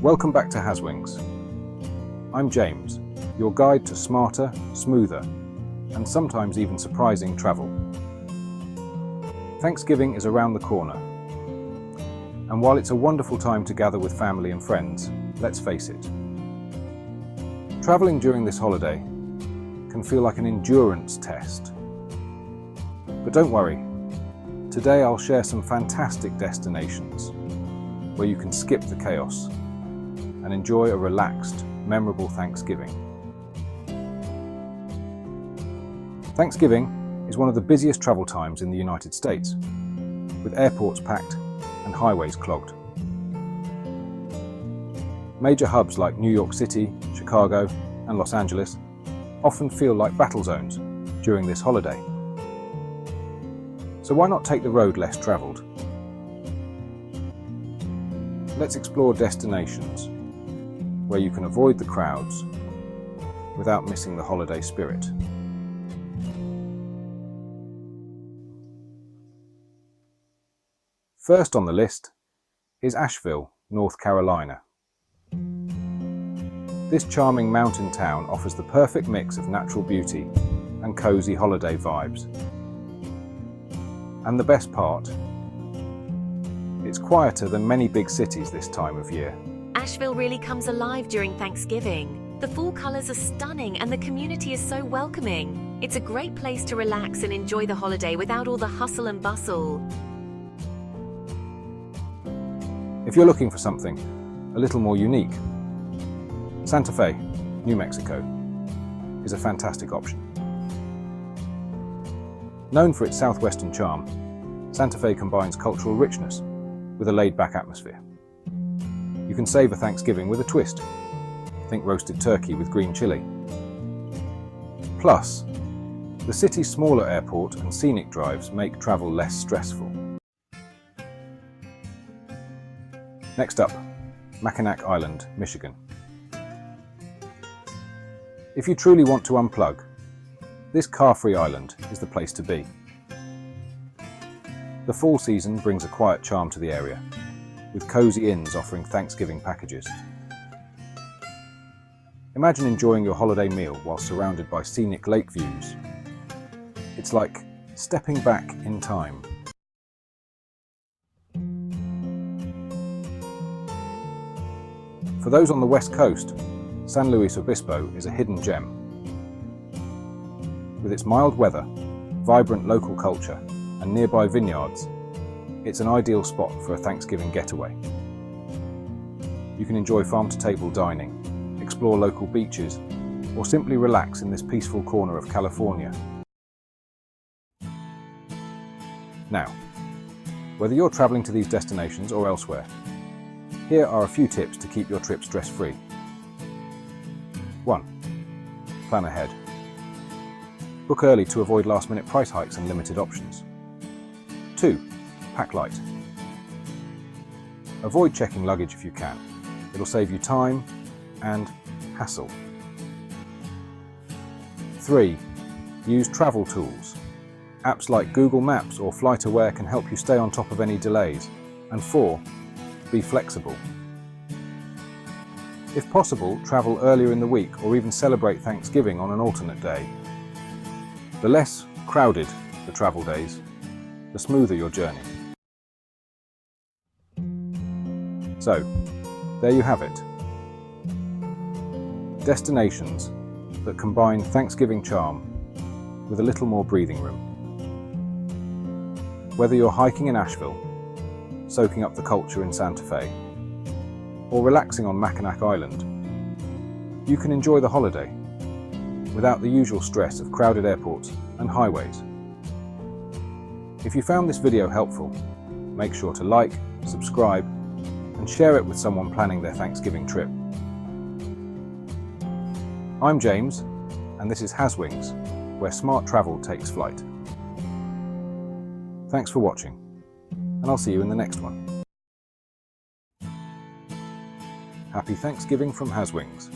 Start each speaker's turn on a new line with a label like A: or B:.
A: Welcome back to HasWings. I'm James, your guide to smarter, smoother, and sometimes even surprising travel. Thanksgiving is around the corner, and while it's a wonderful time to gather with family and friends, let's face it, traveling during this holiday can feel like an endurance test. But don't worry, today I'll share some fantastic destinations where you can skip the chaos and enjoy a relaxed, memorable Thanksgiving. Thanksgiving is one of the busiest travel times in the United States, with airports packed and highways clogged. Major hubs like New York City, Chicago, and Los Angeles often feel like battle zones during this holiday. So why not take the road less traveled? Let's explore destinations where you can avoid the crowds without missing the holiday spirit. First on the list is Asheville, North Carolina. This charming mountain town offers the perfect mix of natural beauty and cozy holiday vibes. And the best part, it's quieter than many big cities this time of year.
B: Asheville really comes alive during Thanksgiving. The fall colours are stunning and the community is so welcoming. It's a great place to relax and enjoy the holiday without all the hustle and bustle.
A: If you're looking for something a little more unique, Santa Fe, New Mexico, is a fantastic option. Known for its southwestern charm, Santa Fe combines cultural richness with a laid-back atmosphere. You can savour Thanksgiving with a twist. Think roasted turkey with green chili. Plus, the city's smaller airport and scenic drives make travel less stressful. Next up, Mackinac Island, Michigan. If you truly want to unplug, this car-free island is the place to be. The fall season brings a quiet charm to the area, with cozy inns offering Thanksgiving packages. Imagine enjoying your holiday meal while surrounded by scenic lake views. It's like stepping back in time. For those on the west coast, San Luis Obispo is a hidden gem. With its mild weather, vibrant local culture, and nearby vineyards, it's an ideal spot for a Thanksgiving getaway. You can enjoy farm-to-table dining, explore local beaches, or simply relax in this peaceful corner of California. Now, whether you're traveling to these destinations or elsewhere, here are a few tips to keep your trip stress-free. 1. Plan ahead. Book early to avoid last-minute price hikes and limited options. 2. Pack light. Avoid checking luggage if you can. It'll save you time and hassle. 3. Use travel tools. Apps like Google Maps or FlightAware can help you stay on top of any delays. And 4. Be flexible. If possible, travel earlier in the week or even celebrate Thanksgiving on an alternate day. The less crowded the travel days, the smoother your journey. So, there you have it. Destinations that combine Thanksgiving charm with a little more breathing room. Whether you're hiking in Asheville, soaking up the culture in Santa Fe, or relaxing on Mackinac Island, you can enjoy the holiday without the usual stress of crowded airports and highways. If you found this video helpful, make sure to like, subscribe, and share it with someone planning their Thanksgiving trip. I'm James, and this is HasWings, where smart travel takes flight. Thanks for watching, and I'll see you in the next one. Happy Thanksgiving from HasWings.